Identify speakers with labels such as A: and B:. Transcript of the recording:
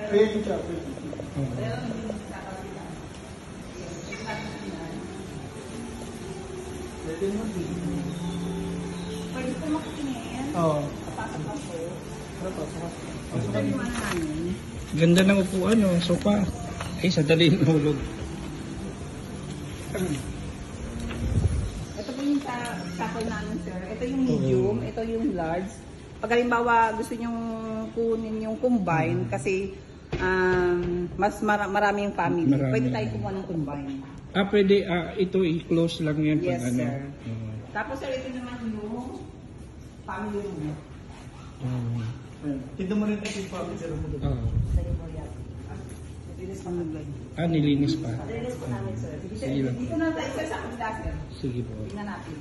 A: Ayan yung chapel.
B: Pwede po makatingin.
A: Oo.
B: Kapasok ako.
A: Pasok.
C: Ganda ng upuan, oh, sofa. Ay, sadali hulog.
B: Ito po yung chapel namin, sir. Ito yung medium, ito yung large. Pag halimbawa gusto nyong kunin yung combine kasi mas marami yung family.
C: Marami.
B: Pwede tayo kumuha ng combine.
C: Pwede, ito i-close lang yan.
B: Yes,
C: pag ano.
B: sir. Tapos sir, ito naman yung family room.
A: Tignan mo rin ito yung family room mo doon.
B: Sa'yo mo yan. Nilinis pa naglay.
C: Nilinis pa.
B: Nilinis po namin, sir.
C: Sige lang.
B: Dito na tayo, sir, sa kabila, sir.
C: Sige po.
B: Tingnan natin.